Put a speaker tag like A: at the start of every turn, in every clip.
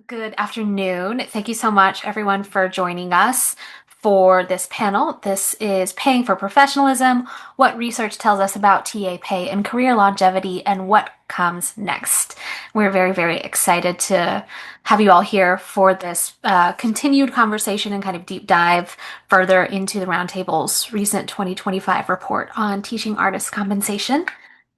A: Good afternoon. Thank you so much, everyone, for joining us for this panel. This is Paying for Professionalism, what research tells us about TA pay and career longevity, and what comes next. We're very, very excited to have you all here for this continued conversation and kind of deep dive further into the Roundtable's recent 2025 report on teaching artists compensation.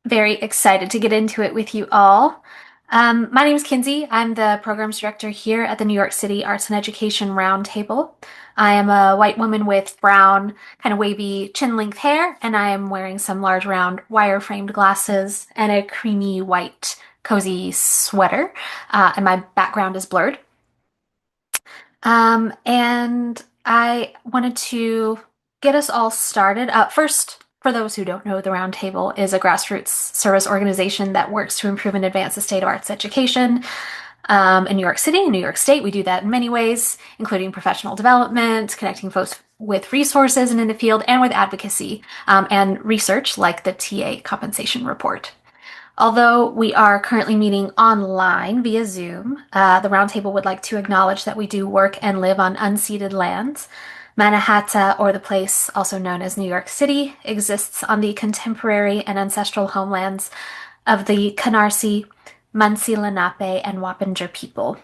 A: Very excited to get into it with you all. My name is Kinsey. I'm the programs director here at the New York City Arts and Education Roundtable. I am a white woman with brown, kind of wavy chin length hair, and I am wearing some large round wire framed glasses and a creamy white cozy sweater. And my background is blurred. And I wanted to get us all started. First, for those who don't know, the Roundtable is a grassroots service organization that works to improve and advance the state of arts education in New York City and New York State. We do that in many ways, including professional development, connecting folks with resources and in the field, and with advocacy and research like the TA compensation report. Although we are currently meeting online via Zoom, the Roundtable would like to acknowledge that we do work and live on unceded lands. Mannahatta, or the place also known as New York City, exists on the contemporary and ancestral homelands of the Canarsie, Munsee Lenape, and Wappinger people.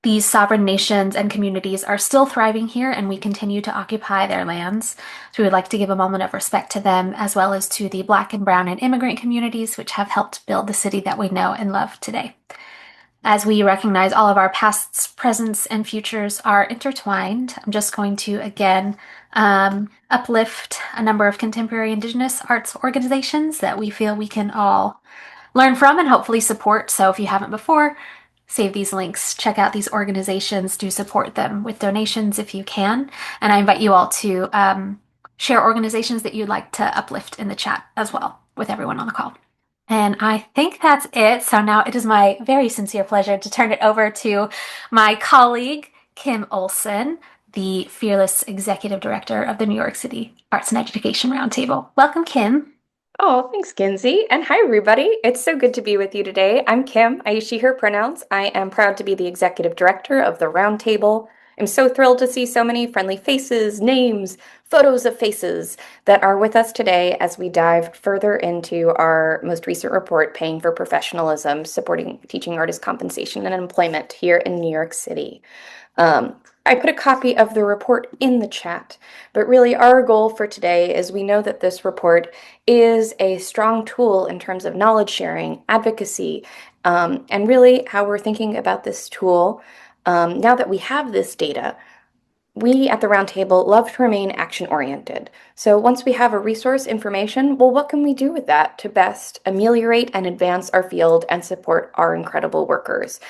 A: These sovereign nations and communities are still thriving here, and we continue to occupy their lands. So we would like to give a moment of respect to them, as well as to the Black and Brown and immigrant communities, which have helped build the city that we know and love today. As we recognize all of our pasts, presents, and futures are intertwined, I'm just going to again uplift a number of contemporary Indigenous arts organizations that we feel we can all learn from and hopefully support. So if you haven't before, save these links, check out these organizations, do support them with donations if you can. And I invite you all to share organizations that you'd like to uplift in the chat as well with everyone on the call. And I think that's it. So now it is my very sincere pleasure to turn it over to my colleague, Kim Olson, the fearless executive director of the New York City Arts and Education Roundtable. Welcome, Kim.
B: Oh, thanks, Kinsey. And hi, everybody. It's so good to be with you today. I'm Kim. I use she, her pronouns. I am proud to be the executive director of the Roundtable. I'm so thrilled to see so many friendly faces, names, photos of faces that are with us today as we dive further into our most recent report, Paying for Professionalism, Supporting Teaching Artist Compensation and Employment here in New York City. I put a copy of the report in the chat, but really our goal for today is we know that this report is a strong tool in terms of knowledge sharing, advocacy, and really how we're thinking about this tool now that we have this data. We at the Roundtable love to remain action-oriented. So once we have a resource information, well, what can we do with that to best ameliorate and advance our field and support our incredible workers?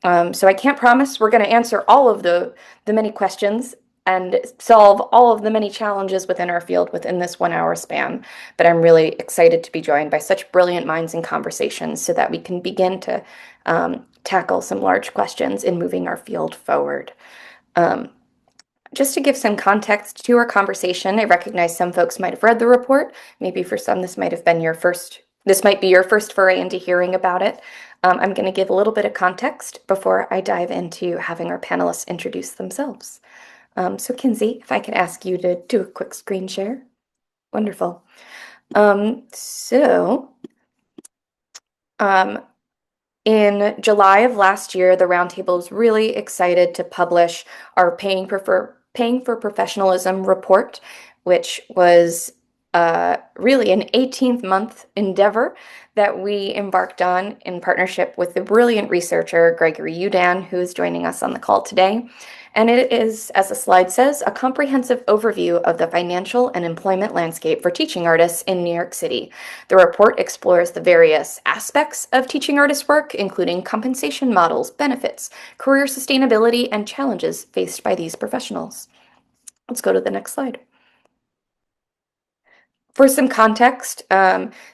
B: So I can't promise we're going to answer all of the many questions and solve all of the many challenges within our field within this 1 hour span. But I'm really excited to be joined by such brilliant minds and conversations so that we can begin to tackle some large questions in moving our field forward. Just to give some context to our conversation, I recognize some folks might have read the report. Maybe for some, this might be your first foray into hearing about it. I'm going to give a little bit of context before I dive into having our panelists introduce themselves. So Kinsey, if I could ask you to do a quick screen share. Wonderful. In July of last year, the Roundtable is really excited to publish our Paying for Professionalism report, which was really an 18th month endeavor that we embarked on in partnership with the brilliant researcher Gregory Udan, who is joining us on the call today. And it is, as the slide says, a comprehensive overview of the financial and employment landscape for teaching artists in New York City. The report explores the various aspects of teaching artist work, including compensation models, benefits, career sustainability, and challenges faced by these professionals. Let's go to the next slide. For some context,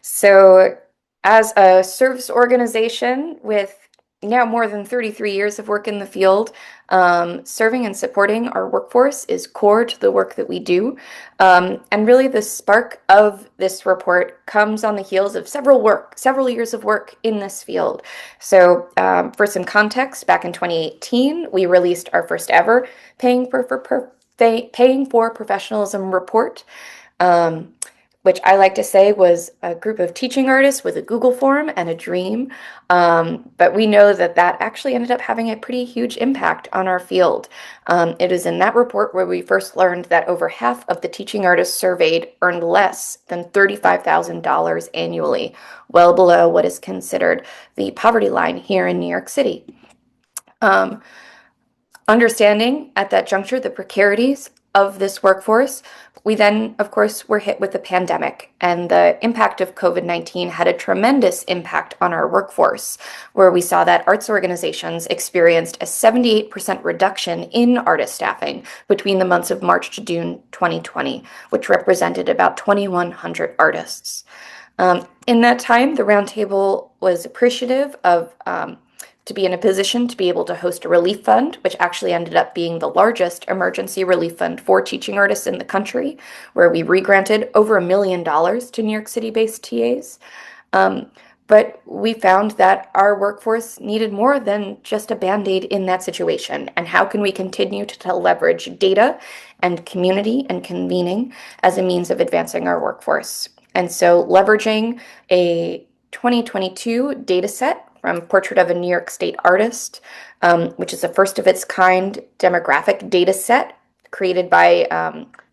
B: so as a service organization with now more than 33 years of work in the field. Serving and supporting our workforce is core to the work that we do. And really the spark of this report comes on the heels of several years of work in this field. So for some context, back in 2018, we released our first ever paying for professionalism report. Um, which I like to say was a group of teaching artists with a Google form and a dream. But we know that that actually ended up having a pretty huge impact on our field. It is in that report where we first learned that over half of the teaching artists surveyed earned less than $35,000 annually, well below what is considered the poverty line here in New York City. Um, Understanding at that juncture the precarities of this workforce, we then, of course, were hit with the pandemic, and the impact of COVID-19 had a tremendous impact on our workforce, where we saw that arts organizations experienced a 78% reduction in artist staffing between the months of March to June 2020, which represented about 2,100 artists. In that time, the Roundtable was appreciative of to be in a position to be able to host a relief fund, which actually ended up being the largest emergency relief fund for teaching artists in the country, where we regranted over $1 million to New York City-based TAs. But we found that our workforce needed more than just a Band-Aid in that situation. And how can we continue to leverage data and community and convening as a means of advancing our workforce? And so leveraging a 2022 data set from Portrait of a New York State Artist, which is a first of its kind demographic data set created by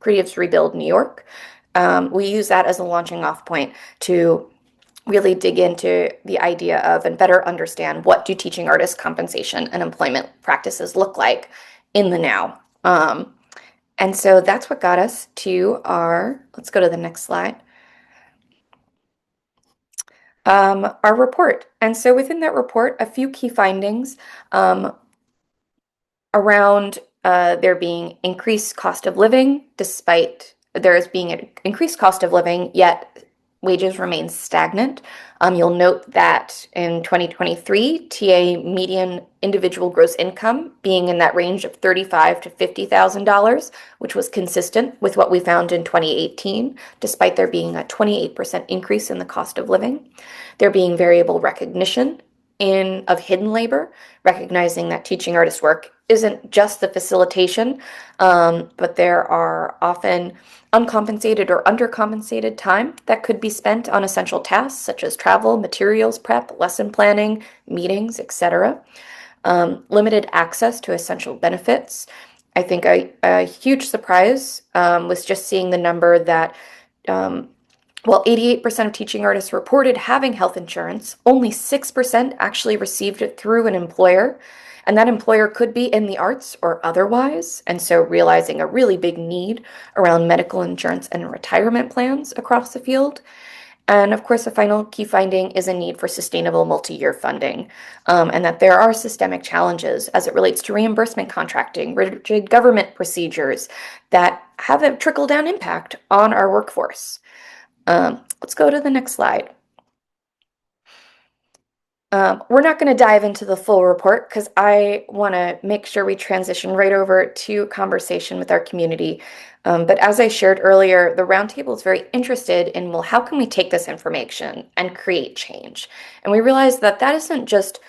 B: Creatives Rebuild New York. We use that as a launching off point to really dig into the idea of and better understand what do teaching artists compensation and employment practices look like in the now. And so that's what got us to let's go to the next slide. Our report. And so within that report, a few key findings around there being increased cost of living, despite there's being an increased cost of living, yet wages remain stagnant. You'll note that in 2023, TA median individual gross income being in that range of $35,000 to $50,000, which was consistent with what we found in 2018, despite there being a 28% increase in the cost of living. There being variable recognition of hidden labor, recognizing that teaching artist work isn't just the facilitation, but there are often uncompensated or undercompensated time that could be spent on essential tasks such as travel, materials prep, lesson planning, meetings, etc. Limited access to essential benefits. I think a huge surprise was just seeing the number that while 88% of teaching artists reported having health insurance, only 6% actually received it through an employer. And that employer could be in the arts or otherwise. And so realizing a really big need around medical insurance and retirement plans across the field. And of course, a final key finding is a need for sustainable multi-year funding, and that there are systemic challenges as it relates to reimbursement contracting, rigid government procedures that have a trickle-down impact on our workforce. Let's go to the next slide. We're not going to dive into the full report because I want to make sure we transition right over to conversation with our community. But as I shared earlier, the Roundtable is very interested in, well, how can we take this information and create change? And we realized that that isn't just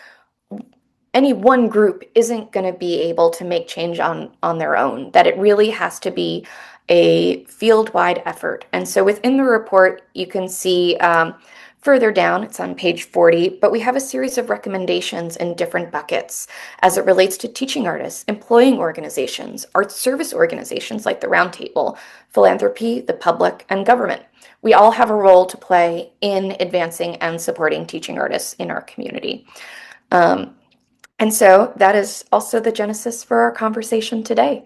B: any one group isn't going to be able to make change on their own, that it really has to be a field-wide effort. And so within the report, you can see further down, it's on page 40, but we have a series of recommendations in different buckets as it relates to teaching artists, employing organizations, arts service organizations like the Roundtable, philanthropy, the public, and government. We all have a role to play in advancing and supporting teaching artists in our community. And so that is also the genesis for our conversation today.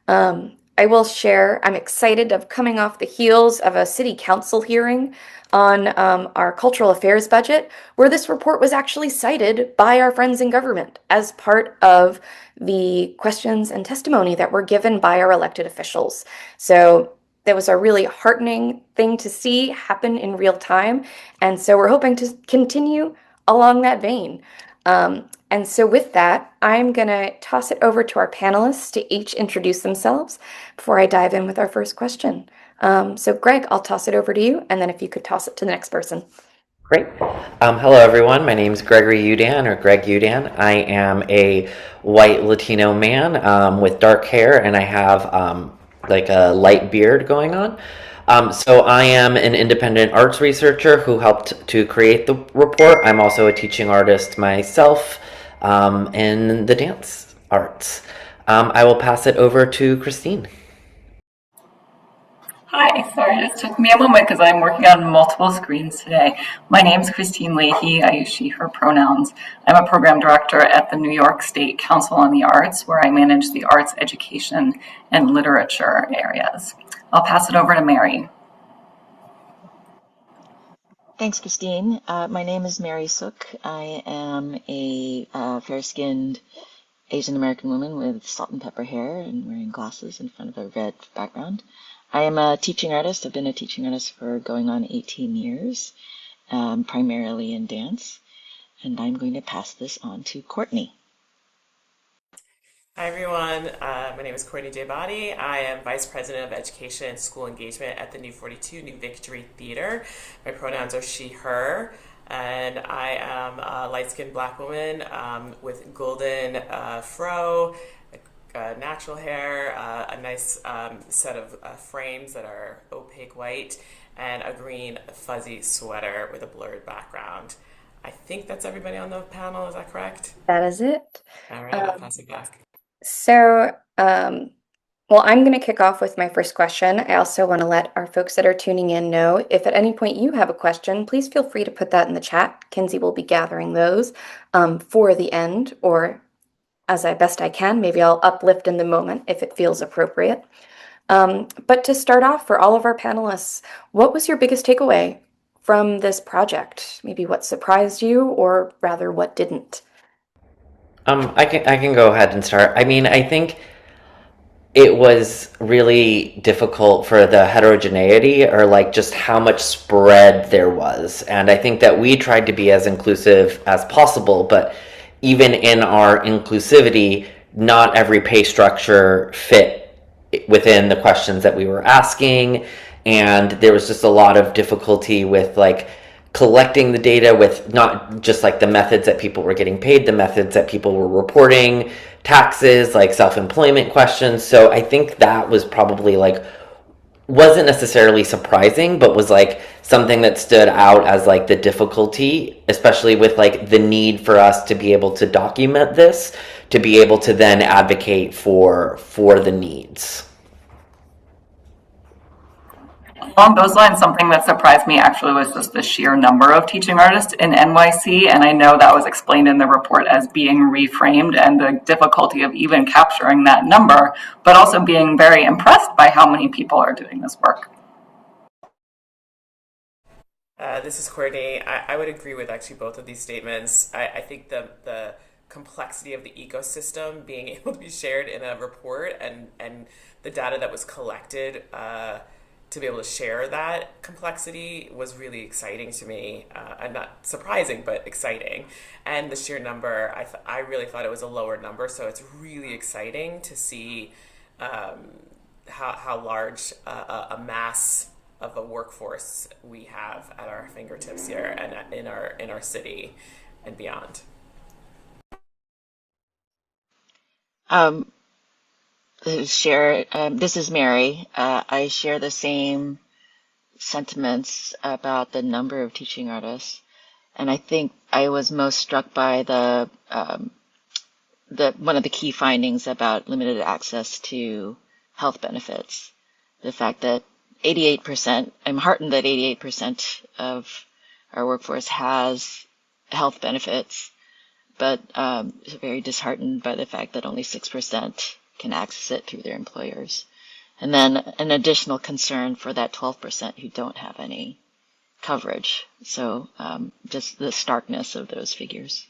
B: I will share, I'm excited of coming off the heels of a city council hearing on our cultural affairs budget, where this report was actually cited by our friends in government as part of the questions and testimony that were given by our elected officials. So that was a really heartening thing to see happen in real time. And so we're hoping to continue along that vein. And so, with that, I'm going to toss it over to our panelists to each introduce themselves before I dive in with our first question. So, Greg, I'll toss it over to you, and then if you could toss it to the next person.
C: Great. Hello, everyone. My name is Gregory Udan, or Greg Udan. I am a white Latino man with dark hair, and I have like a light beard going on. So I am an independent arts researcher who helped to create the report. I'm also a teaching artist myself in the dance arts. I will pass it over to Christine.
D: Hi, sorry, it just took me a moment because I'm working on multiple screens today. My name is Christine Leahy. I use she, her pronouns. I'm a program director at the New York State Council on the Arts, where I manage the arts, education, and literature areas. I'll pass it over to Mary.
E: Thanks, Christine. My name is Mary Sook. I am a fair-skinned Asian American woman with salt and pepper hair and wearing glasses in front of a red background. I am a teaching artist. I've been a teaching artist for going on 18 years, primarily in dance. And I'm going to pass this on to Courtney.
F: Hi everyone, my name is Courtney J. Body. I am Vice President of Education and School Engagement at the New 42 New Victory Theater. My pronouns are she, her, and I am a light-skinned black woman with golden fro, natural hair, a nice set of frames that are opaque white, and a green fuzzy sweater with a blurred background. I think that's everybody on the panel, is that correct?
B: That is it.
F: All right, I'll
B: Um,
F: pass it back.
B: so, um, well, I'm going to kick off with my first question. I also want to let our folks that are tuning in know if at any point you have a question, please feel free to put that in the chat. Kinsey will be gathering those for the end, or as I best I can. Maybe I'll uplift in the moment if it feels appropriate. But to start off, for all of our panelists, what was your biggest takeaway from this project? Maybe what surprised you, or rather, what didn't?
C: I can go ahead and start. I mean, I think it was really difficult for the heterogeneity or like just how much spread there was. And I think that we tried to be as inclusive as possible, but even in our inclusivity, not every pay structure fit within the questions that we were asking. And there was just a lot of difficulty with like collecting the data with not just like the methods that people were getting paid, the methods that people were reporting taxes, like self-employment questions. So I think that was probably like wasn't necessarily surprising, but was like something that stood out as like the difficulty, especially with like the need for us to be able to document this, to be able to then advocate for the needs.
D: Along those lines, something that surprised me actually was just the sheer number of teaching artists in NYC. And I know that was explained in the report as being reframed and the difficulty of even capturing that number, but also being very impressed by how many people are doing this work.
F: This is Courtney. I would agree with actually both of these statements. I think the complexity of the ecosystem being able to be shared in a report and the data that was collected to be able to share that complexity was really exciting to me, and not surprising, but exciting. And the sheer number, I really thought it was a lower number, so it's really exciting to see how large a mass of a workforce we have at our fingertips here and in our city and beyond.
E: Um, this is Mary. I share the same sentiments about the number of teaching artists. And I think I was most struck by the one of the key findings about limited access to health benefits. The fact that 88%, I'm heartened that 88% of our workforce has health benefits, but very disheartened by the fact that only 6% can access it through their employers. And then an additional concern for that 12% who don't have any coverage. So just the starkness of those figures.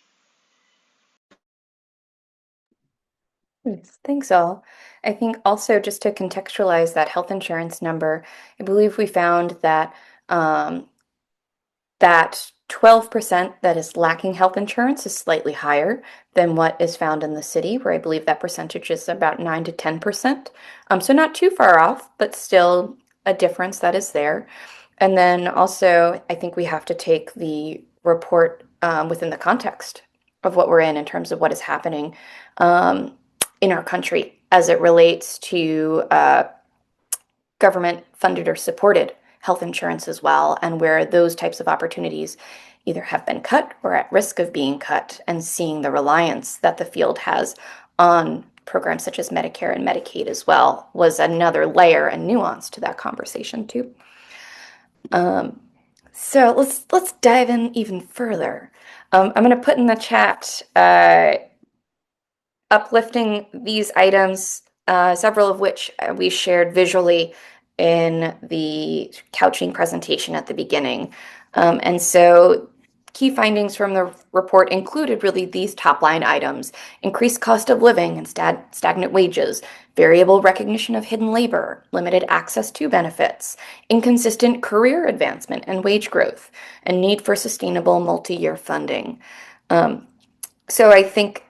B: Yes, thanks all. I think also just to contextualize that health insurance number, I believe we found that that 12% that is lacking health insurance is slightly higher than what is found in the city, where I believe that percentage is about 9 to 10%. So not too far off, but still a difference that is there. And then also, I think we have to take the report within the context of what we're in terms of what is happening um, in our country as it relates to government funded or supported health insurance as well, and where those types of opportunities either have been cut or at risk of being cut, and seeing the reliance that the field has on programs such as Medicare and Medicaid as well was another layer and nuance to that conversation too. So let's dive in even further. I'm going to put in the chat uplifting these items, several of which we shared visually in the couching presentation at the beginning. And so key findings from the report included really these top line items: increased cost of living and stagnant wages, variable recognition of hidden labor, limited access to benefits, inconsistent career advancement and wage growth, and need for sustainable multi-year funding. So I think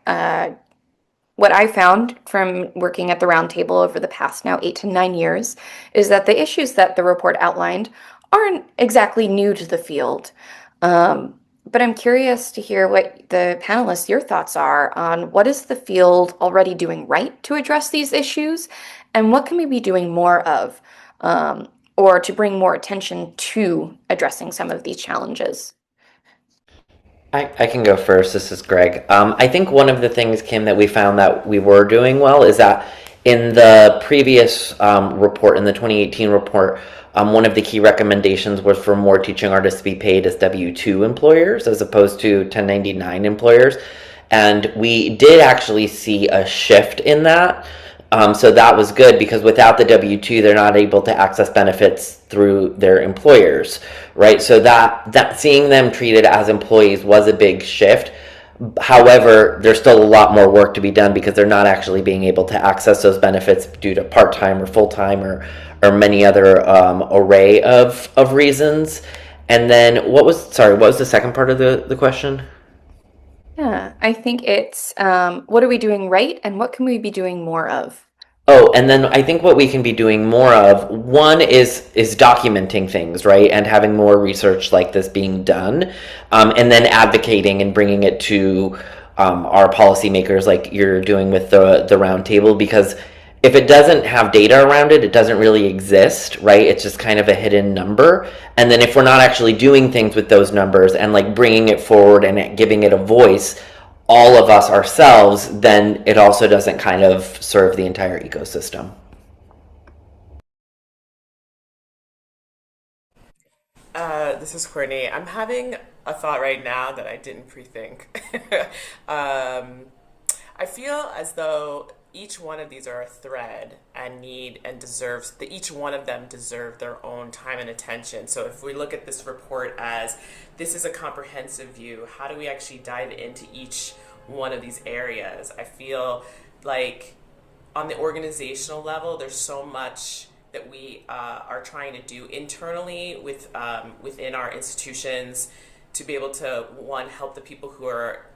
B: what I found from working at the Roundtable over the past now 8 to 9 years is that the issues that the report outlined aren't exactly new to the field. But I'm curious to hear what the panelists, your thoughts are on what is the field already doing right to address these issues, and what can we be doing more of, or to bring more attention to addressing some of these challenges.
C: I can go first. This is Greg. I think one of the things, Kim, that we found that we were doing well is that in the previous report, in the 2018 report, one of the key recommendations was for more teaching artists to be paid as W-2 employers as opposed to 1099 employers. And we did actually see a shift in that. So that was good, because without the W-2, they're not able to access benefits through their employers, right? So that seeing them treated as employees was a big shift. However, there's still a lot more work to be done, because they're not actually being able to access those benefits due to part-time or full-time or many other array of reasons. And then what was the second part of the question?
B: Yeah, I think it's what are we doing right and what can we be doing more of?
C: Oh, and then I think what we can be doing more of, one is documenting things, right? And having more research like this being done, and then advocating and bringing it to our policymakers, like you're doing with the roundtable, because if it doesn't have data around it, it doesn't really exist, right? It's just kind of a hidden number. And then if we're not actually doing things with those numbers and like bringing it forward and giving it a voice, all of us ourselves, then it also doesn't kind of serve the entire ecosystem.
F: This is Courtney. I'm having a thought right now that I didn't pre-think. I feel as though each one of these are a thread and need and deserves that each one of them deserve their own time and attention. So if we look at this report as this is a comprehensive view, how do we actually dive into each one of these areas? I feel like on the organizational level, there's so much that we are trying to do internally within our institutions to be able to, one, help the people who are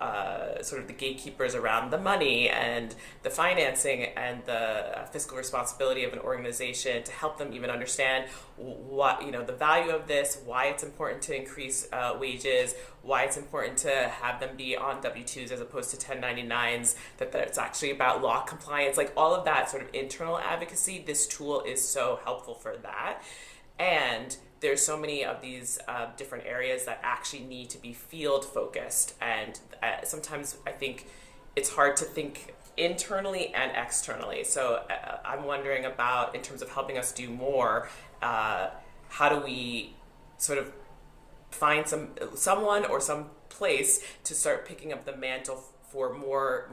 F: sort of the gatekeepers around the money and the financing and the fiscal responsibility of an organization, to help them even understand what, the value of this, why it's important to increase wages, why it's important to have them be on W-2s as opposed to 1099s, that it's actually about law compliance, like all of that sort of internal advocacy. This tool is so helpful for that. And there's so many of these different areas that actually need to be field focused. And sometimes I think it's hard to think internally and externally. So I'm wondering about, in terms of helping us do more, how do we sort of find someone or some place to start picking up the mantle for more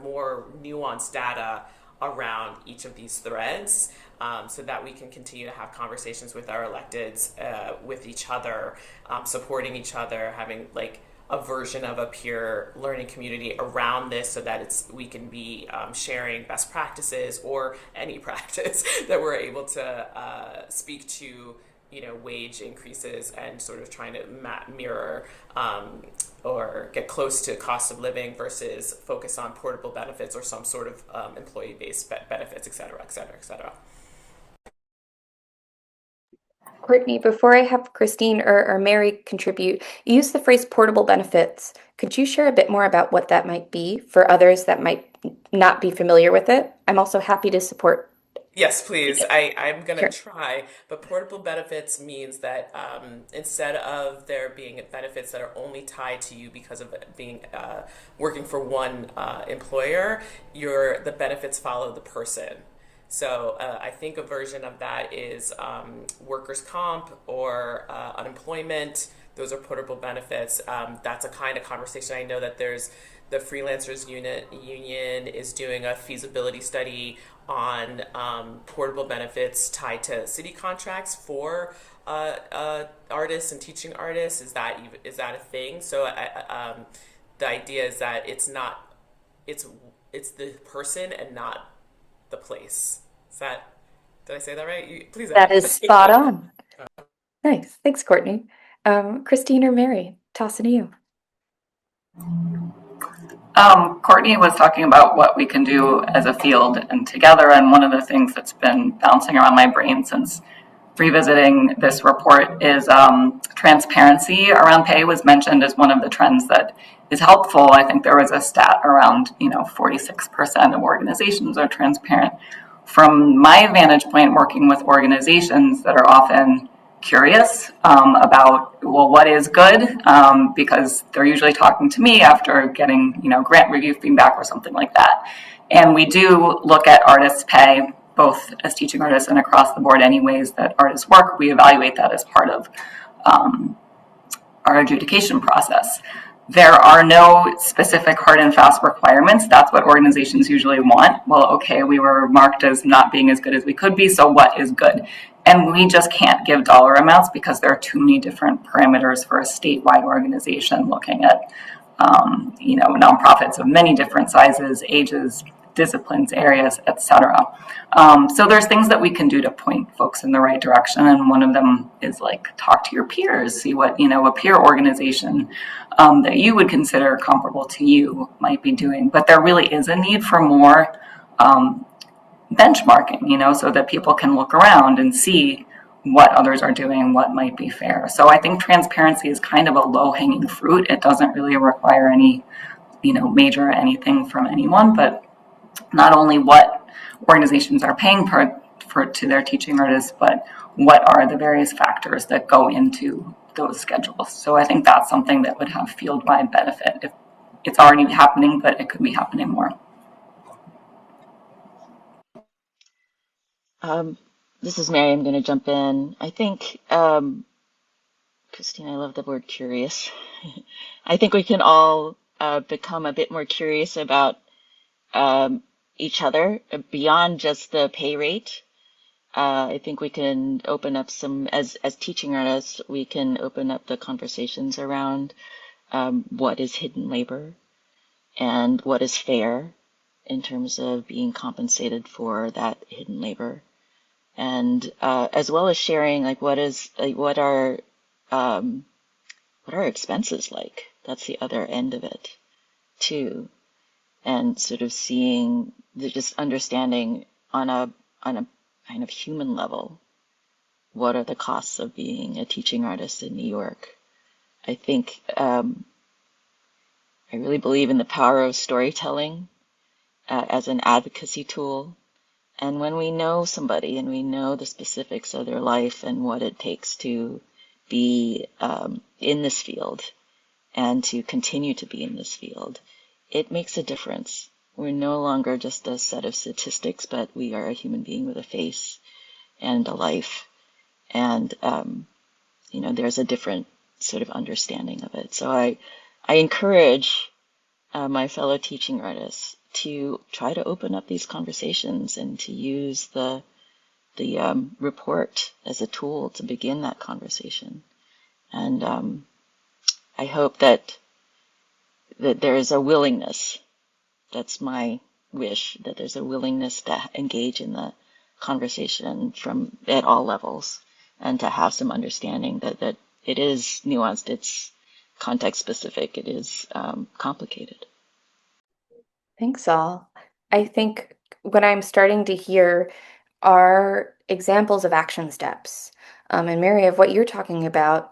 F: nuanced data around each of these threads, so that we can continue to have conversations with our electeds, with each other, supporting each other, having like a version of a peer learning community around this, so that we can be sharing best practices or any practice that we're able to speak to wage increases and sort of trying to mirror or get close to cost of living versus focus on portable benefits or some sort of employee-based benefits, et cetera, et cetera, et cetera.
B: Courtney, before I have Christine or Mary contribute, you used the phrase portable benefits. Could you share a bit more about what that might be for others that might not be familiar with it? I'm also happy to support.
F: Yes, please. I'm going to
B: Sure.
F: try. But portable benefits means that instead of there being benefits that are only tied to you because of being working for one employer, the benefits follow the person. So I think a version of that is workers' comp or unemployment. Those are portable benefits. That's a kind of conversation. I know that there's the freelancers union is doing a feasibility study on portable benefits tied to city contracts for artists and teaching artists. Is that a thing? So the idea is that it's the person and not the place. Did I say that right? Please
B: That is
F: ask.
B: spot on. Nice. Thanks, Courtney. Christine or Mary, toss it to you.
D: Courtney was talking about what we can do as a field and together, and one of the things that's been bouncing around my brain since revisiting this report is transparency around pay was mentioned as one of the trends that is helpful. I think there was a stat around 46% of organizations are transparent. From my vantage point, working with organizations that are often curious about, well, what is good, because they're usually talking to me after getting grant review feedback or something like that. And we do look at artists' pay both as teaching artists and across the board any ways that artists work. We evaluate that as part of our adjudication process. There are no specific hard and fast requirements. That's what organizations usually want. Well, okay, we were marked as not being as good as we could be, so what is good? And we just can't give dollar amounts because there are too many different parameters for a statewide organization looking at, nonprofits of many different sizes, ages, disciplines, areas, etc. So there's things that we can do to point folks in the right direction, and one of them is like talk to your peers, see what a peer organization that you would consider comparable to you might be doing. But there really is a need for more benchmarking, so that people can look around and see what others are doing, what might be fair. So I think transparency is kind of a low-hanging fruit. It doesn't really require any, major anything from anyone, but not only what organizations are paying to their teaching artists, but what are the various factors that go into those schedules. So I think that's something that would have field-wide benefit. If it's already happening, but it could be happening more.
E: This is Mary. I'm going to jump in. I think, Christine, I love the word curious. I think we can all become a bit more curious about each other beyond just the pay rate. I think we can open up as teaching artists, we can open up the conversations around what is hidden labor and what is fair in terms of being compensated for that hidden labor. And as well as sharing what are expenses like? That's the other end of it too. And sort of seeing just understanding on a kind of human level, what are the costs of being a teaching artist in New York? I think I really believe in the power of storytelling as an advocacy tool. And when we know somebody and we know the specifics of their life and what it takes to be in this field and to continue to be in this field, it makes a difference. We're no longer just a set of statistics, but we are a human being with a face and a life. And, there's a different sort of understanding of it. So I encourage my fellow teaching artists to try to open up these conversations and to use the report as a tool to begin that conversation. And I hope that there is a willingness, that's my wish, that there's a willingness to engage in the conversation at all levels, and to have some understanding that it is nuanced, it's context specific, it is complicated.
B: Thanks, all. I think what I'm starting to hear are examples of action steps. And Mary, of what you're talking about,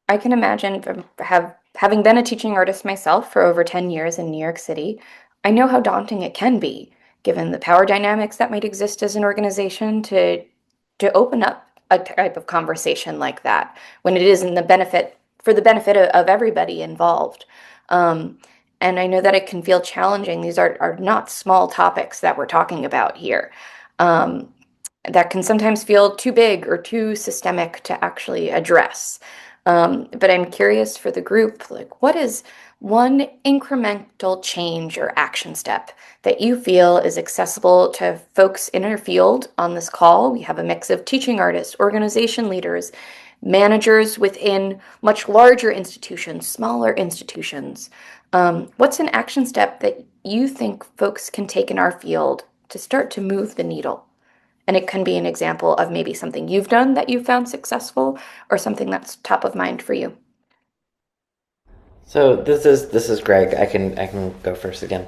B: I can imagine from having been a teaching artist myself for over 10 years in New York City, I know how daunting it can be, given the power dynamics that might exist as an organization to open up a type of conversation like that when it is in the benefit for the benefit of everybody involved. Um, and I know that it can feel challenging. These are not small topics that we're talking about here. Um, that can sometimes feel too big or too systemic to actually address. But I'm curious for the group, like, what is one incremental change or action step that you feel is accessible to folks in our field on this call? We have a mix of teaching artists, organization leaders, managers within much larger institutions, smaller institutions. What's an action step that you think folks can take in our field to start to move the needle? And it can be an example of maybe something you've done that you found successful or something that's top of mind for you.
C: So this is Greg. I can go first again.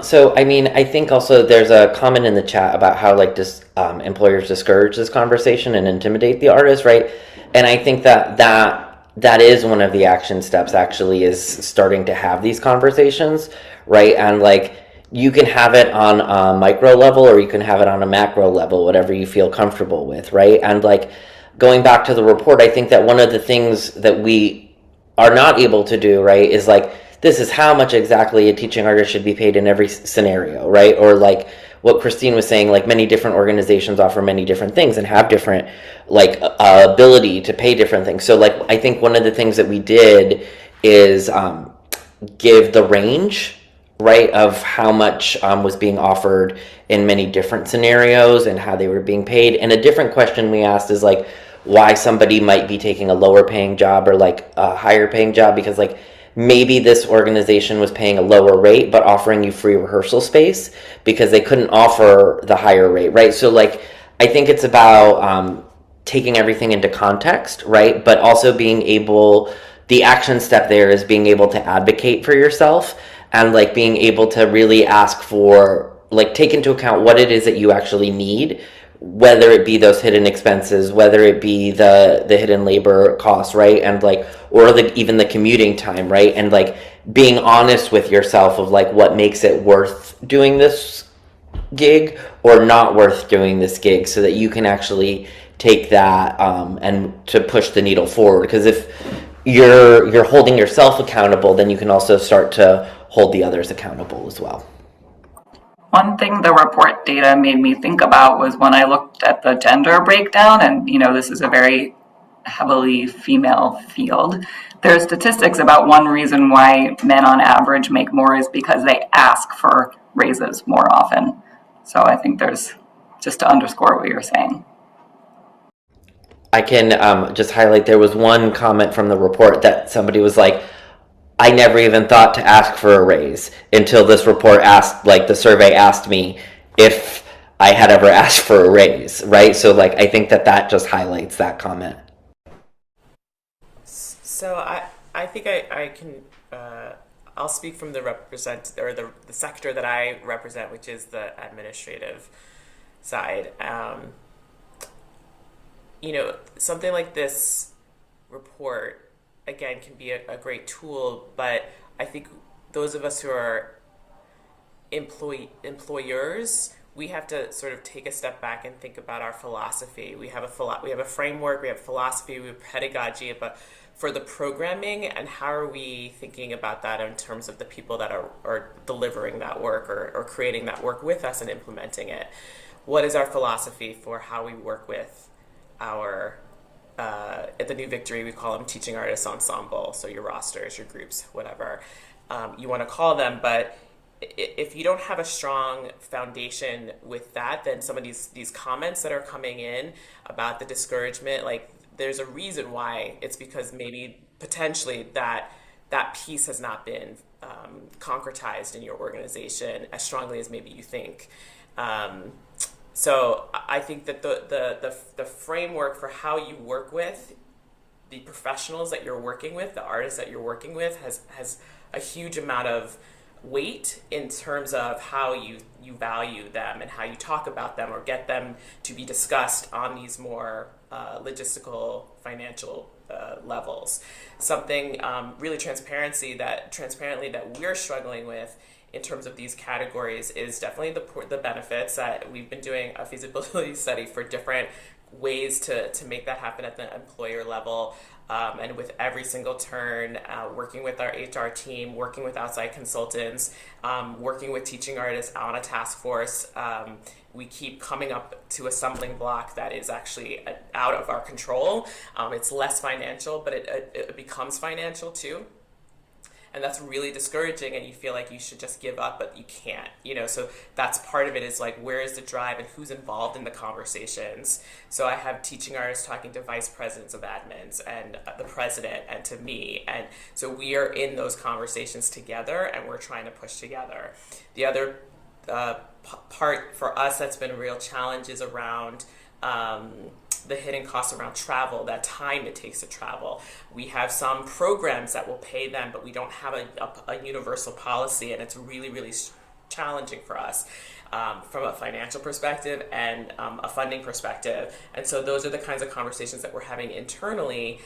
C: So I mean, I think also there's a comment in the chat about how like employers discourage this conversation and intimidate the artist, right? And I think that is one of the action steps. Actually, is starting to have these conversations, right? And like you can have it on a micro level or you can have it on a macro level, whatever you feel comfortable with, right? And like going back to the report, I think that one of the things that we are not able to do, right, is like this is how much exactly a teaching artist should be paid in every scenario, right? Or like what Christine was saying, like many different organizations offer many different things and have different like ability to pay different things. So like I think one of the things that we did is give the range, right, of how much was being offered in many different scenarios and how they were being paid. And a different question we asked is like why somebody might be taking a lower paying job or like a higher paying job, because like maybe this organization was paying a lower rate but offering you free rehearsal space because they couldn't offer the higher rate, right? So like I think it's about taking everything into context, right? But also being able, the action step there is being able to advocate for yourself and like being able to really ask for, like, take into account what it is that you actually need, whether it be those hidden expenses, whether it be the hidden labor costs, right? And like, or the even the commuting time, right? And like being honest with yourself of like what makes it worth doing this gig or not worth doing this gig, so that you can actually take that and to push the needle forward. Because if you're holding yourself accountable, then you can also start to hold the others accountable as well.
D: One thing the report data made me think about was when I looked at the gender breakdown, and this is a very heavily female field. There are statistics about one reason why men on average make more is because they ask for raises more often. So I think there's, just to underscore what you're saying.
C: I can just highlight there was one comment from the report that somebody was like, I never even thought to ask for a raise until this report asked, like the survey asked me if I had ever asked for a raise, right? So like I think that just highlights that comment.
F: So I think I can I'll speak from the the sector that I represent, which is the administrative side. Something like this report again can be a great tool, but I think those of us who are employers, we have to sort of take a step back and think about our philosophy. We have a framework, we have philosophy, we have pedagogy, but for the programming, and how are we thinking about that in terms of the people that are delivering that work or creating that work with us and implementing it? What is our philosophy for how we work with our at the New Victory, we call them teaching artists ensemble, so your rosters, your groups, whatever you want to call them. But if you don't have a strong foundation with that, then some of these comments that are coming in about the discouragement, like there's a reason why. It's because maybe potentially that piece has not been concretized in your organization as strongly as maybe you think. So I think that the framework for how you work with the professionals that you're working with, the artists that you're working with, has a huge amount of weight in terms of how you value them and how you talk about them or get them to be discussed on these more logistical financial levels. Something really transparently that we're struggling with in terms of these categories is definitely the benefits that we've been doing a feasibility study for different ways to make that happen at the employer level. And with every single turn, working with our HR team, working with outside consultants, working with teaching artists on a task force, we keep coming up to a stumbling block that is actually out of our control. It's less financial, but it becomes financial too, and that's really discouraging, and you feel like you should just give up, but you can't, so that's part of it, is like, where is the drive and who's involved in the conversations. So I have teaching artists talking to vice presidents of admins and the president and to me, and so we are in those conversations together and we're trying to push together. The other part for us that's been a real challenge is around the hidden costs around travel, that time it takes to travel. We have some programs that will pay them, but we don't have a universal policy, and it's really, really challenging for us from a financial perspective and a funding perspective. And so those are the kinds of conversations that we're having internally.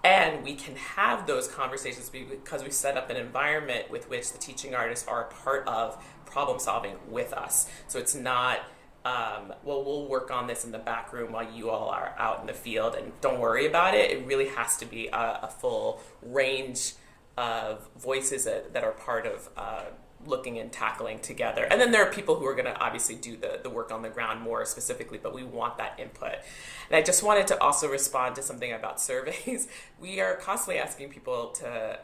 F: And we can have those conversations because we set up an environment with which the teaching artists are a part of problem solving with us. So it's not, we'll work on this in the back room while you all are out in the field, and don't worry about it. It really has to be a full range of voices that are part of looking and tackling together. And then there are people who are going to obviously do the work on the ground more specifically, but we want that input. And I just wanted to also respond to something about surveys. We are constantly asking people to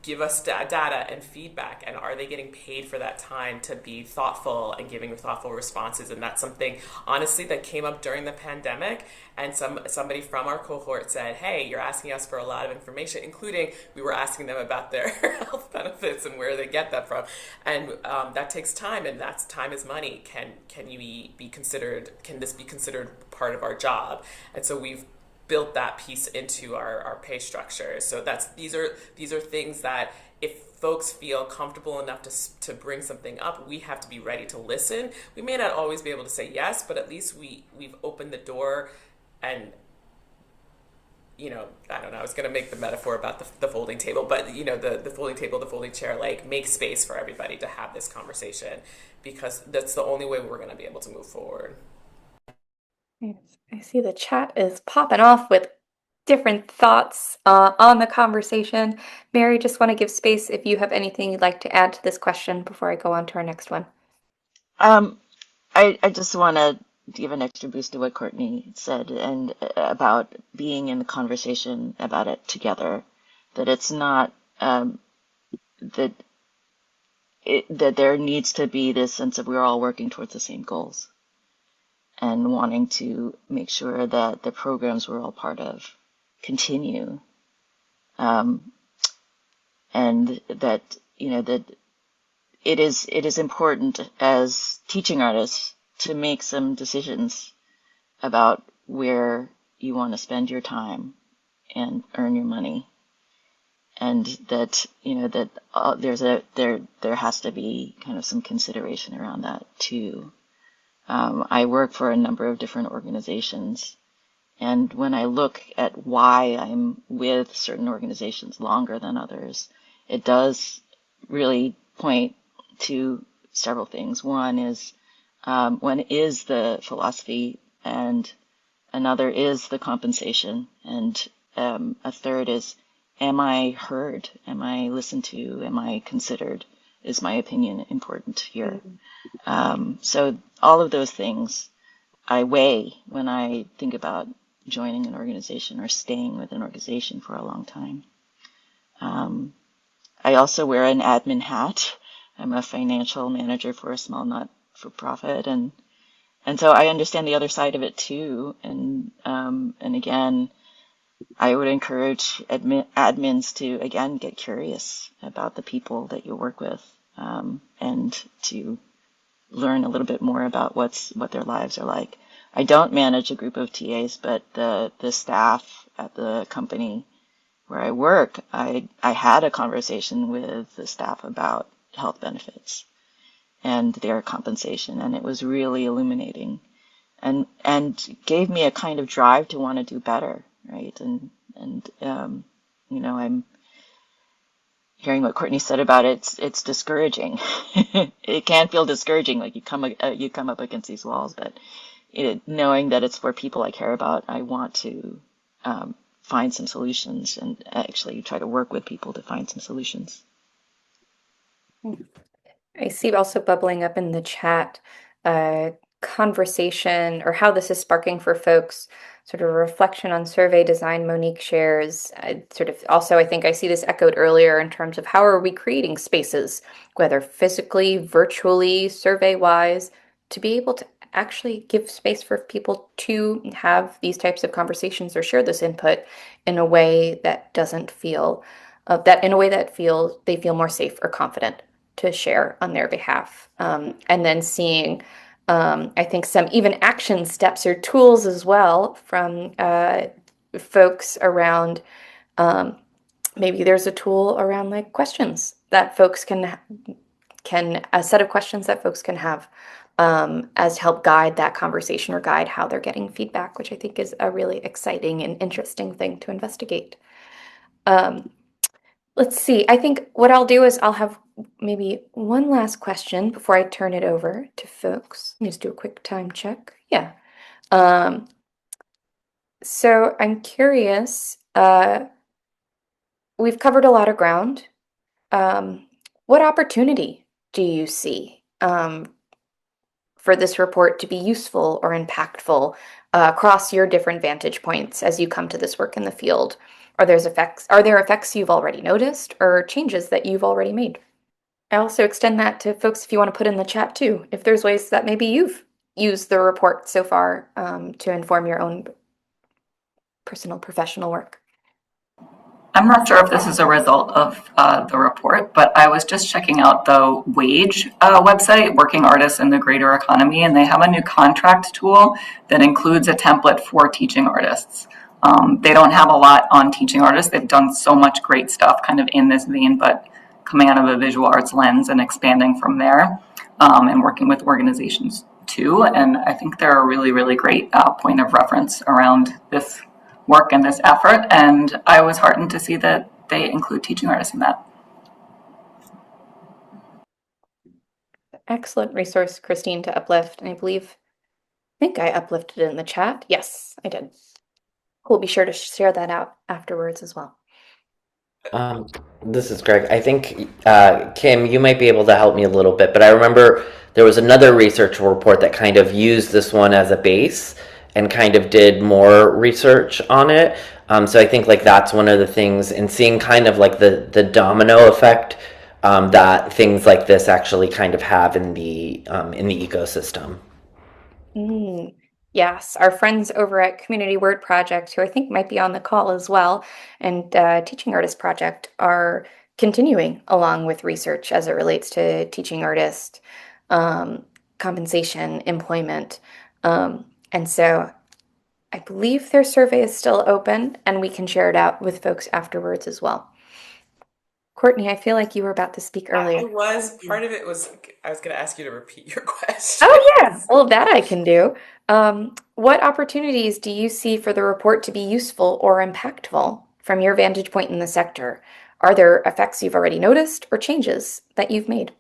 F: give us data and feedback, and are they getting paid for that time to be thoughtful and giving thoughtful responses. And that's something, honestly, that came up during the pandemic, and somebody from our cohort said, hey, you're asking us for a lot of information, including we were asking them about their health benefits and where they get that from. And that takes time, and that's time is money. Can this be considered part of our job? And so we've built that piece into our pay structure. So these are things that, if folks feel comfortable enough to bring something up, we have to be ready to listen. We may not always be able to say yes, but at least we've opened the door. And I don't know, I was going to make the metaphor about the folding table, but the folding table, the folding chair, like, make space for everybody to have this conversation, because that's the only way we're going to be able to move forward.
B: I see the chat is popping off with different thoughts on the conversation. Mary, just want to give space if you have anything you'd like to add to this question before I go on to our next one.
E: I just want to give an extra boost to what Courtney said, and about being in the conversation about it together. That it's not that there needs to be this sense of we're all working towards the same goals, and wanting to make sure that the programs we're all part of continue, and that that it is important as teaching artists to make some decisions about where you want to spend your time and earn your money, and that there has to be kind of some consideration around that too. I work for a number of different organizations, and when I look at why I'm with certain organizations longer than others, it does really point to several things. One is the philosophy, and another is the compensation, and a third is, am I heard? Am I listened to? Am I considered? Is my opinion important here? So all of those things I weigh when I think about joining an organization or staying with an organization for a long time. I also wear an admin hat. I'm a financial manager for a small not-for-profit, and so I understand the other side of it too. And again, I would encourage admins to, again, get curious about the people that you work with, and to learn a little bit more about what their lives are like. I don't manage a group of TAs, but the staff at the company where I work, I had a conversation with the staff about health benefits and their compensation, and it was really illuminating and gave me a kind of drive to want to do better, right? And I'm hearing what Courtney said about it. It's discouraging. It can feel discouraging, like you come up against these walls, but knowing that it's for people I care about, I want to find some solutions and actually try to work with people to find some solutions.
B: I see also bubbling up in the chat conversation or how this is sparking for folks, sort of a reflection on survey design Monique shares. Sort of also, I think I see this echoed earlier in terms of how are we creating spaces, whether physically, virtually, survey wise, to be able to actually give space for people to have these types of conversations or share this input in a way that doesn't feel that in a way that feels they feel more safe or confident to share on their behalf. And then seeing, I think, some even action steps or tools as well from folks around. Maybe there's a tool around like questions that folks can a set of questions that folks can have as to help guide that conversation or guide how they're getting feedback, which I think is a really exciting and interesting thing to investigate. Let's see. I think what I'll do is I'll have maybe one last question before I turn it over to folks. Let me just do a quick time check. Yeah. Um, so I'm curious. We've covered a lot of ground. What opportunity do you see for this report to be useful or impactful across your different vantage points as you come to this work in the field? Are there effects you've already noticed or changes that you've already made? I also extend that to folks if you want to put in the chat too, if there's ways that maybe you've used the report so far to inform your own personal professional work.
D: I'm not sure if this is a result of the report, but I was just checking out the Wage website, Working Artists in the Greater Economy, and they have a new contract tool that includes a template for teaching artists. They don't have a lot on teaching artists. They've done so much great stuff kind of in this vein, but coming out of a visual arts lens and expanding from there and working with organizations too. And I think they're a really, really great point of reference around this work and this effort, and I was heartened to see that they include teaching artists in that.
B: Excellent resource, Christine, to uplift. And I think I uplifted it in the chat. Yes, I did. We'll be sure to share that out afterwards as well.
C: This is Greg. I think, Kim, you might be able to help me a little bit, but I remember there was another research report that kind of used this one as a base and kind of did more research on it. So I think like that's one of the things, and seeing kind of like the domino effect that things like this actually kind of have in the ecosystem.
B: Yes, our friends over at Community Word Project, who I think might be on the call as well, and Teaching Artist Project are continuing along with research as it relates to teaching artist compensation, employment. And so I believe their survey is still open and we can share it out with folks afterwards as well. Courtney, I feel like you were about to speak earlier.
F: I was. Part of it was, I was going to ask you to repeat your question.
B: Oh, yeah. Well, that I can do. What opportunities do you see for the report to be useful or impactful from your vantage point in the sector? Are there effects you've already noticed or changes that you've made?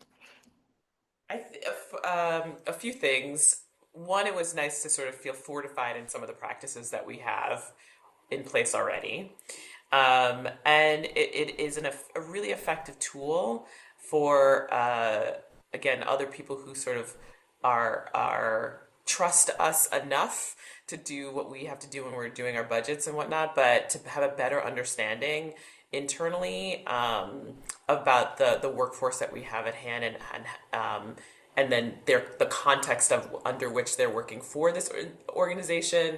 F: A few things. One, it was nice to sort of feel fortified in some of the practices that we have in place already. And it is a really effective tool for, again, other people who sort of are trust us enough to do what we have to do when we're doing our budgets and whatnot, but to have a better understanding internally about the workforce that we have at hand and then the context of under which they're working for this organization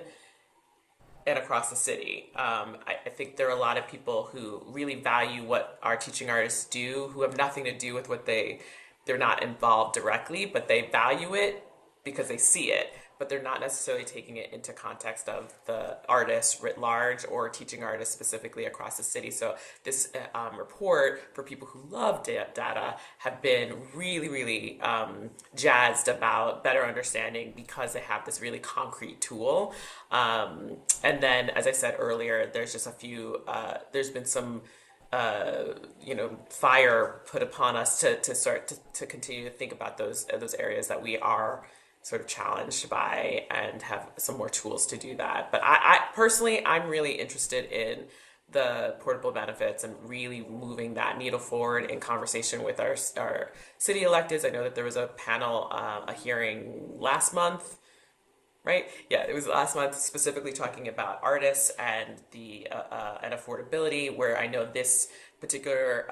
F: and across the city. I think there are a lot of people who really value what our teaching artists do, who have nothing to do with what they they're not involved directly, but they value it because they see it, but they're not necessarily taking it into context of the artists writ large or teaching artists specifically across the city. So this report, for people who love data, have been really, really jazzed about better understanding because they have this really concrete tool. And then, as I said earlier, there's just a few, there's been some fire put upon us to start to continue to think about those areas that we are sort of challenged by and have some more tools to do that. But I personally, I'm really interested in the portable benefits and really moving that needle forward in conversation with our city electeds. I know that there was a panel, a hearing last month, right? Yeah, it was last month, specifically talking about artists and the and affordability. Where I know this particular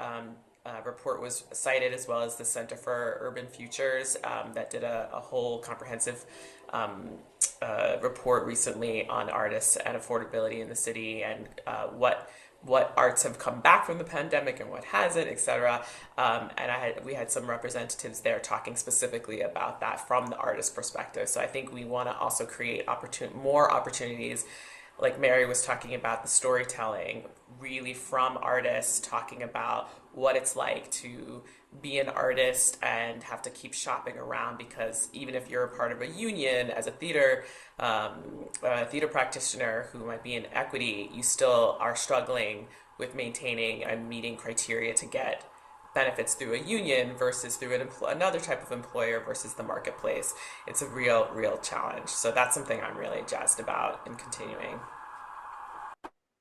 F: report was cited, as well as the Center for Urban Futures that did a whole comprehensive report recently on artists and affordability in the city, and what arts have come back from the pandemic and what hasn't, etc. And we had some representatives there talking specifically about that from the artist perspective. So I think we want to also create more opportunities, like Mary was talking about, the storytelling really from artists talking about what it's like to be an artist and have to keep shopping around, because even if you're a part of a union as a theater practitioner who might be in equity, you still are struggling with maintaining and meeting criteria to get benefits through a union versus through another type of employer versus the marketplace. It's a real challenge. So that's something I'm really jazzed about in continuing.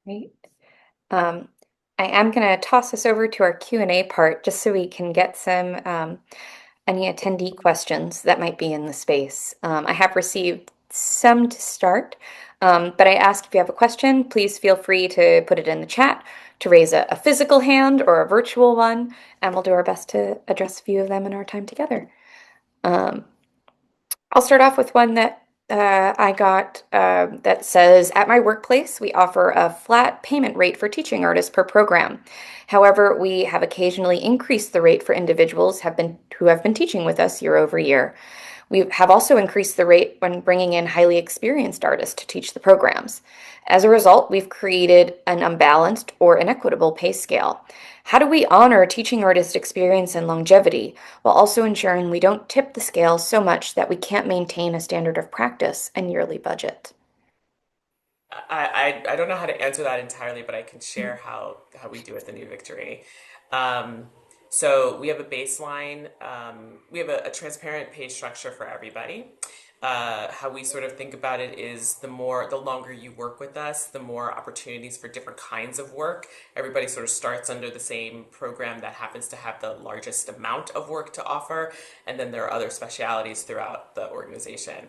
B: Great. I am going to toss us over to our Q&A part just so we can get some any attendee questions that might be in the space. I have received some to start, but I ask if you have a question, please feel free to put it in the chat, to raise a physical hand or a virtual one, and we'll do our best to address a few of them in our time together. I'll start off with one that I got that says, at my workplace, we offer a flat payment rate for teaching artists per program. However, we have occasionally increased the rate for individuals who have been teaching with us year over year. We have also increased the rate when bringing in highly experienced artists to teach the programs. As a result, we've created an unbalanced or inequitable pay scale. How do we honor teaching artist experience and longevity while also ensuring we don't tip the scale so much that we can't maintain a standard of practice and yearly budget?
F: I don't know how to answer that entirely, but I can share how we do at the New Victory. Um, so we have a baseline. We have a transparent pay structure for everybody. How we sort of think about it is the longer you work with us, the more opportunities for different kinds of work. Everybody sort of starts under the same program that happens to have the largest amount of work to offer, and then there are other specialities throughout the organization.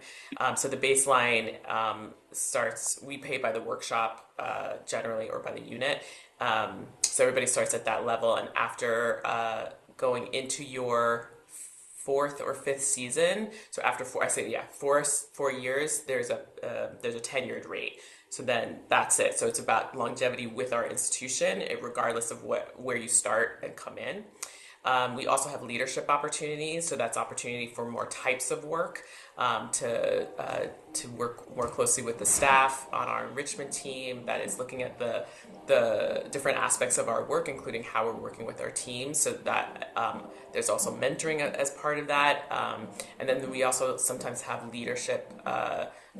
F: So the baseline we pay by the workshop generally, or by the unit. So everybody starts at that level, and after going into your fourth or fifth season, so after 4 years, there's a tenured rate. So then that's it. So it's about longevity with our institution, regardless of where you start and come in. We also have leadership opportunities, so that's opportunity for more types of work, to work more closely with the staff on our enrichment team that is looking at the different aspects of our work, including how we're working with our team. So that there's also mentoring as part of that, and then we also sometimes have leadership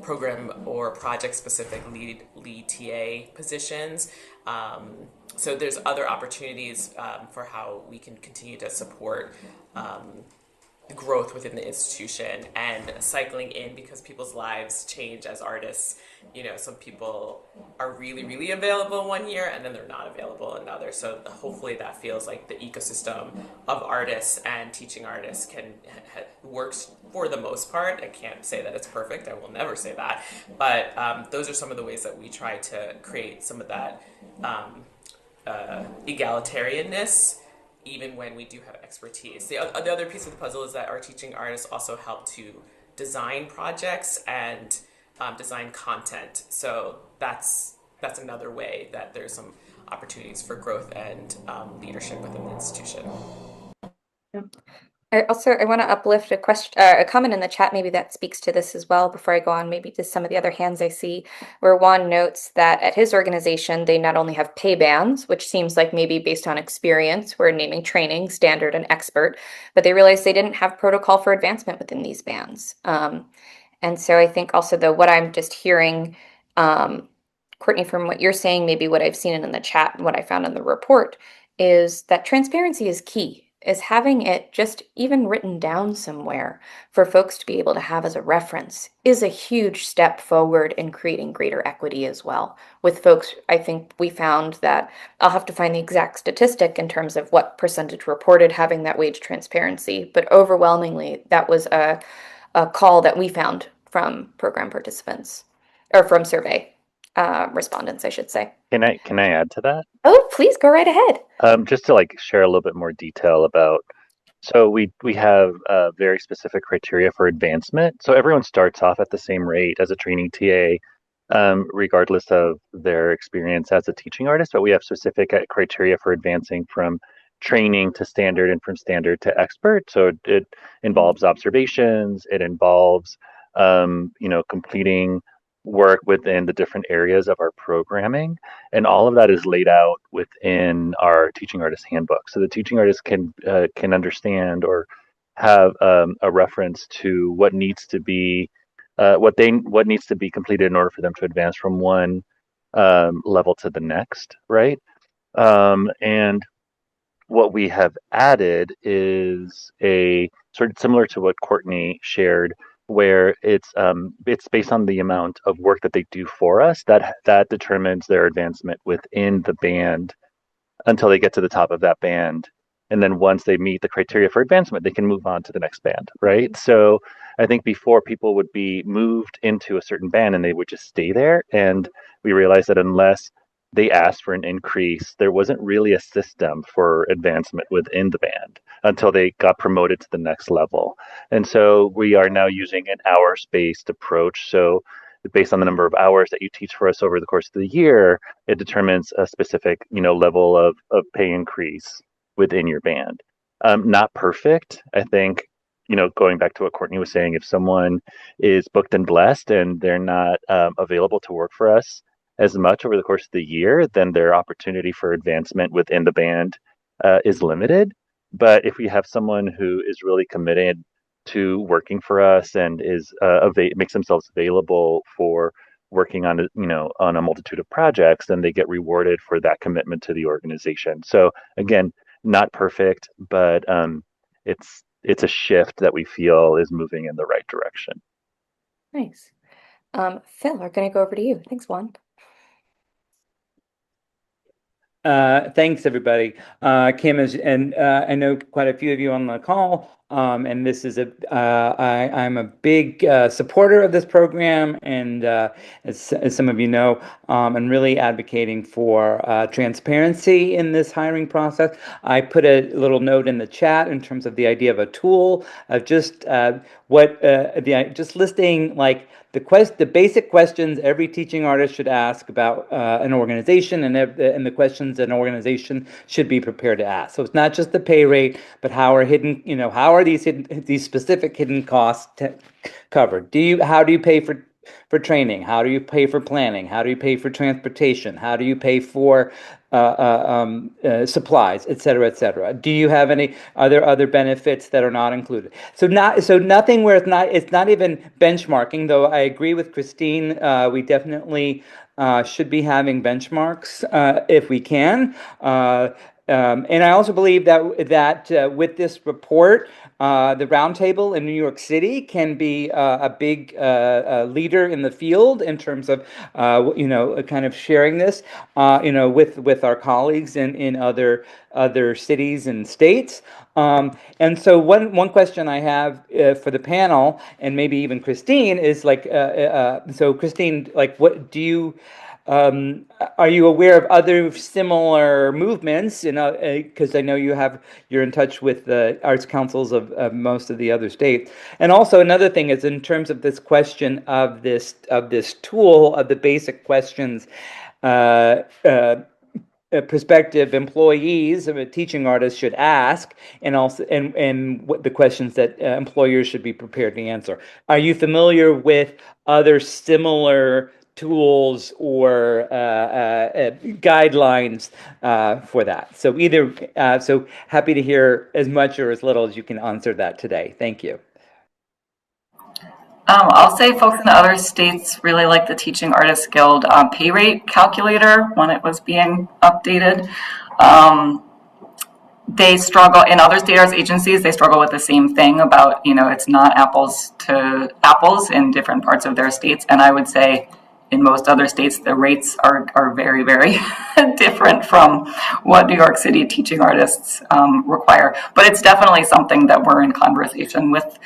F: program or project specific lead TA positions. So there's other opportunities for how we can continue to support growth within the institution and cycling in, because people's lives change as artists. Some people are really available one year and then they're not available another. So hopefully that feels like the ecosystem of artists and teaching artists works for the most part. I can't say that it's perfect. I will never say that. But those are some of the ways that we try to create some of that egalitarianness, even when we do have expertise. The other piece of the puzzle is that our teaching artists also help to design projects and design content. So that's another way that there's some opportunities for growth and leadership within the institution.
B: I want to uplift a question, a comment in the chat maybe that speaks to this as well before I go on maybe to some of the other hands I see, where Juan notes that at his organization they not only have pay bands, which seems like maybe based on experience, we're naming training, standard, and expert, but they realized they didn't have protocol for advancement within these bands. And so I think also though what I'm just hearing, Courtney, from what you're saying, maybe what I've seen in the chat and what I found in the report is that transparency is key, is having it just even written down somewhere for folks to be able to have as a reference is a huge step forward in creating greater equity as well. With folks, I think we found that I'll have to find the exact statistic in terms of what percentage reported having that wage transparency, but overwhelmingly that was a call that we found from program participants or from survey respondents, I should say.
G: Can I add to that?
B: Oh, please go right ahead.
G: Just to like share a little bit more detail about. So we have very specific criteria for advancement. So everyone starts off at the same rate as a training TA, regardless of their experience as a teaching artist. But we have specific criteria for advancing from training to standard and from standard to expert. So it involves observations. It involves completing work within the different areas of our programming, and all of that is laid out within our teaching artist handbook. So the teaching artist can understand or have a reference to what needs to be what needs to be completed in order for them to advance from one level to the next, right? And what we have added is a sort of similar to what Courtney shared, where it's based on the amount of work that they do for us that determines their advancement within the band until they get to the top of that band. And then once they meet the criteria for advancement, they can move on to the next band, right? So I think before people would be moved into a certain band and they would just stay there. And we realized that unless they asked for an increase, there wasn't really a system for advancement within the band until they got promoted to the next level. And so we are now using an hours-based approach. So based on the number of hours that you teach for us over the course of the year, it determines a specific, level of pay increase within your band. Not perfect. I think, going back to what Courtney was saying, if someone is booked and blessed and they're not available to work for us as much over the course of the year, then their opportunity for advancement within the band is limited. But if we have someone who is really committed to working for us and is makes themselves available for working on on a multitude of projects, then they get rewarded for that commitment to the organization. So again, not perfect, but it's a shift that we feel is moving in the right direction.
B: Nice. Phil, we're going to go over to you. Thanks, Juan.
H: Thanks, everybody. Kim is, and I know quite a few of you on the call. And this is I'm a big supporter of this program, and as some of you know, I'm really advocating for transparency in this hiring process. I put a little note in the chat in terms of the idea of a tool of just just listing like the basic questions every teaching artist should ask about an organization, and the questions an organization should be prepared to ask. So it's not just the pay rate, but how are these specific hidden costs covered? How do you pay for training? How do you pay for planning? How do you pay for transportation? How do you pay for supplies, et cetera, et cetera? Are there other benefits that are not included? So nothing where it's not even benchmarking, though I agree with Christine. We definitely should be having benchmarks if we can. And I also believe that with this report, the Roundtable in New York City can be a big leader in the field in terms of kind of sharing this with our colleagues in other cities and states. And so one question I have for the panel, and maybe even Christine, is like, so Christine, like, what do you? Are you aware of other similar movements? Because I know you're in touch with the arts councils of most of the other states. And also another thing is in terms of this question of this tool of the basic questions. prospective employees of a teaching artist should ask, and also and what the questions that employers should be prepared to answer. Are you familiar with other similar tools or guidelines for that? So so happy to hear as much or as little as you can answer that today. Thank you.
D: I'll say folks in the other states really like the Teaching Artists Guild pay rate calculator when it was being updated. They struggle in other state arts agencies. They struggle with the same thing about, it's not apples to apples in different parts of their states. And I would say in most other states, the rates are very, very different from what New York City teaching artists require. But it's definitely something that we're in conversation with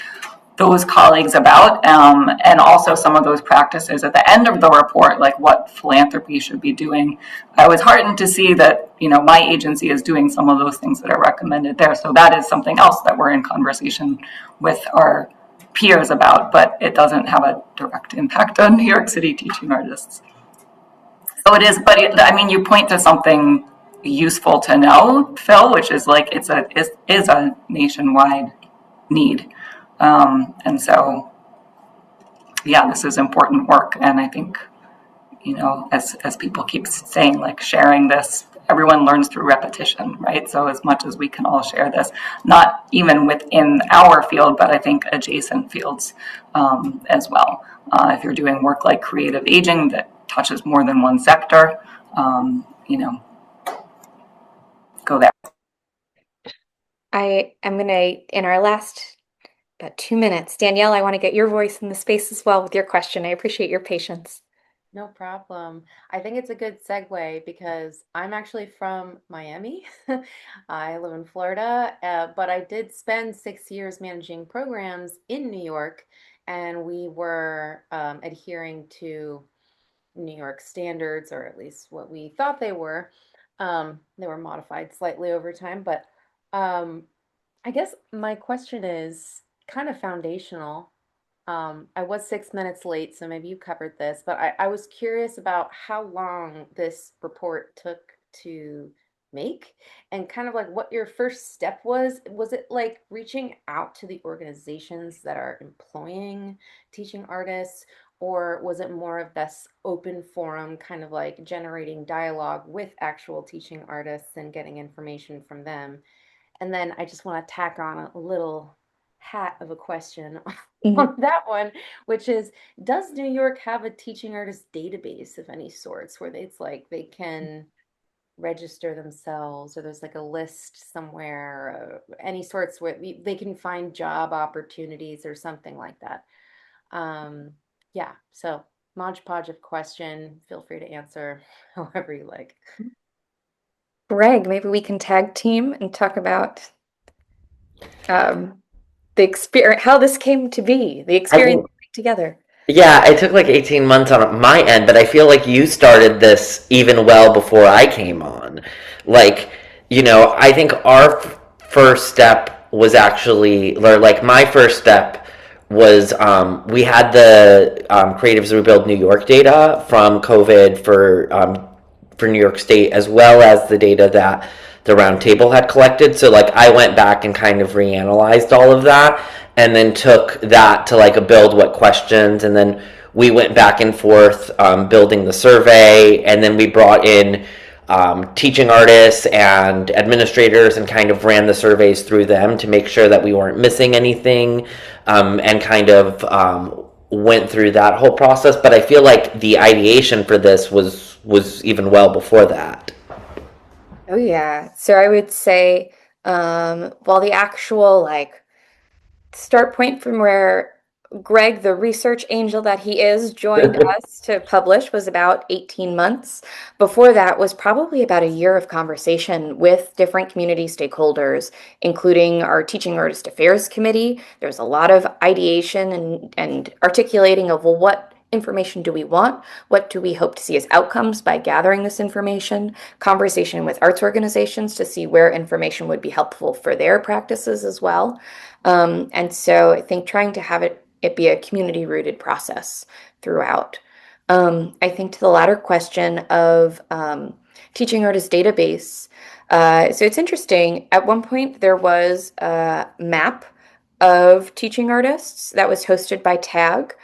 D: those colleagues about, and also some of those practices at the end of the report, like what philanthropy should be doing. I was heartened to see that, my agency is doing some of those things that are recommended there. So that is something else that we're in conversation with our peers about, but it doesn't have a direct impact on New York City teaching artists. So it is, but you point to something useful to know, Phil, which is like is a nationwide need. And so, yeah, this is important work. And I think, as people keep saying, like sharing this, everyone learns through repetition, right? So as much as we can all share this, not even within our field, but I think adjacent fields as well. If you're doing work like creative aging that touches more than one sector, go there.
B: I am going to, in our last about 2 minutes, Danielle, I want to get your voice in the space as well with your question. I appreciate your patience.
I: No problem. I think it's a good segue because I'm actually from Miami. I live in Florida, but I did spend 6 years managing programs in New York, and we were adhering to New York standards, or at least what we thought they were. They were modified slightly over time, but I guess my question is kind of foundational. I was 6 minutes late, so maybe you covered this, but I was curious about how long this report took to make and kind of like what your first step was. Was it like reaching out to the organizations that are employing teaching artists, or was it more of this open forum, kind of like generating dialogue with actual teaching artists and getting information from them? And then I just want to tack on a little hat of a question on that one, which is, does New York have a teaching artist database of any sorts where it's like they can register themselves, or there's like a list somewhere, any sorts where they can find job opportunities or something like that? Yeah, so Mod Podge of question, feel free to answer however you like.
B: Greg, maybe we can tag team and talk about the experience, how this came to be, the experience together.
C: Yeah, it took like 18 months on my end, but I feel like you started this even well before I came on. Like, I think our first step was actually, or like my first step was we had the Creatives Rebuild New York data from COVID for New York State, as well as the data that the Roundtable had collected. So like I went back and kind of reanalyzed all of that, and then took that to like a build what questions, and then we went back and forth building the survey, and then we brought in teaching artists and administrators and kind of ran the surveys through them to make sure that we weren't missing anything, and kind of went through that whole process. But I feel like the ideation for this was even well before that.
B: Oh yeah. So I would say, well, the actual like start point from where Greg, the research angel that he is, joined us to publish was about 18 months. Before that was probably about a year of conversation with different community stakeholders, including our Teaching Artist Affairs Committee. There was a lot of ideation and articulating of, well, what information do we want? What do we hope to see as outcomes by gathering this information? Conversation with arts organizations to see where information would be helpful for their practices as well. And so I think trying to have it be a community-rooted process throughout. I think to the latter question of teaching artist database. So it's interesting. At one point, there was a map of teaching artists that was hosted by Tag.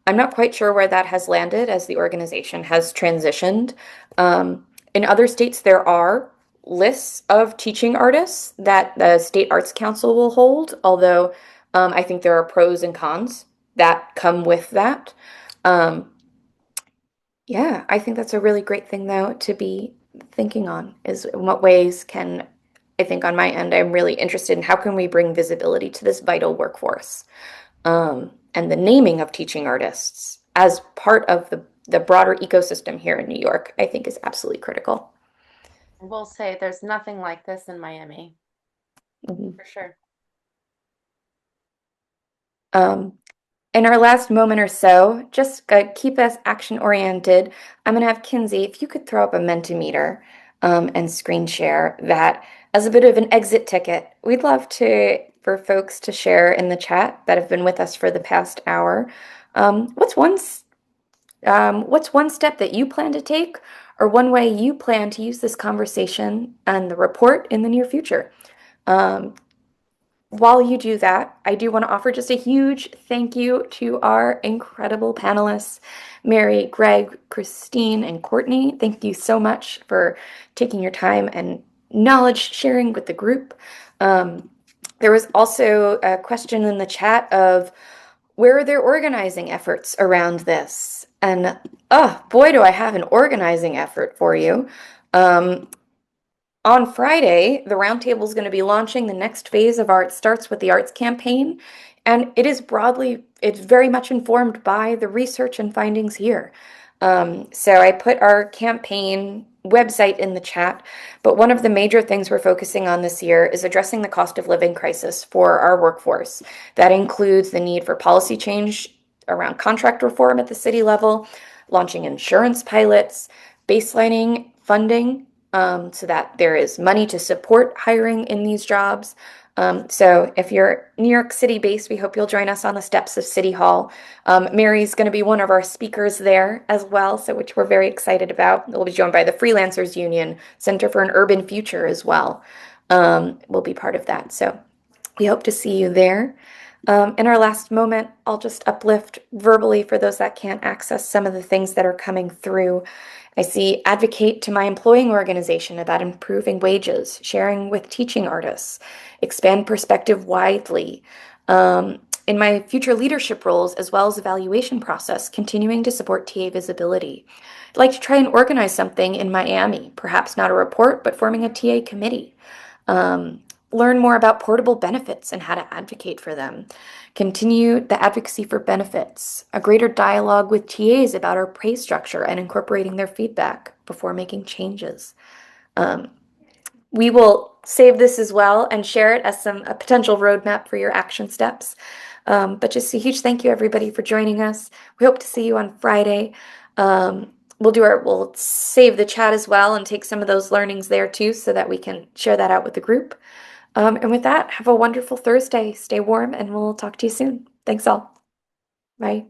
B: I'm not quite sure where that has landed as the organization has transitioned. In other states, there are lists of teaching artists that the State Arts Council will hold, although I think there are pros and cons that come with that. Um, yeah, I think that's a really great thing, though, to be thinking on is in what ways can, I think on my end, I'm really interested in how can we bring visibility to this vital workforce. And the naming of teaching artists as part of the broader ecosystem here in New York, I think is absolutely critical.
I: I will say there's nothing like this in Miami,
B: Mhm.
I: for sure.
B: Um, in our last moment or so, just keep us action oriented. I'm going to have Kinsey, if you could throw up a Mentimeter and screen share that as a bit of an exit ticket. We'd love to for folks to share in the chat that have been with us for the past hour. What's one step that you plan to take, or one way you plan to use this conversation and the report in the near future? Um, while you do that, I do want to offer just a huge thank you to our incredible panelists, Mary, Greg, Christine, and Courtney. Thank you so much for taking your time and knowledge sharing with the group. There was also a question in the chat of where are their organizing efforts around this? And oh boy, do I have an organizing effort for you. Um, on Friday, the Roundtable is going to be launching the next phase of our It Starts with the Arts campaign, and it's very much informed by the research and findings here. So I put our campaign website in the chat, but one of the major things we're focusing on this year is addressing the cost of living crisis for our workforce. That includes the need for policy change around contract reform at the city level, launching insurance pilots, baselining funding so that there is money to support hiring in these jobs. So if you're New York City based, we hope you'll join us on the steps of City Hall. Mary's going to be one of our speakers there as well, so which we're very excited about. We'll be joined by the Freelancers Union, Center for an Urban Future as well. We'll be part of that. So we hope to see you there. In our last moment, I'll just uplift verbally for those that can't access some of the things that are coming through. I see advocate to my employing organization about improving wages, sharing with teaching artists, expand perspective widely. In my future leadership roles, as well as evaluation process, continuing to support TA visibility. I'd like to try and organize something in Miami, perhaps not a report, but forming a TA committee. Learn more about portable benefits and how to advocate for them. Continue the advocacy for benefits, a greater dialogue with TAs about our pay structure and incorporating their feedback before making changes. We will save this as well and share it as a potential roadmap for your action steps. But just a huge thank you, everybody, for joining us. We hope to see you on Friday. We'll save the chat as well and take some of those learnings there too, so that we can share that out with the group. And with that, have a wonderful Thursday. Stay warm, and we'll talk to you soon. Thanks all. Bye.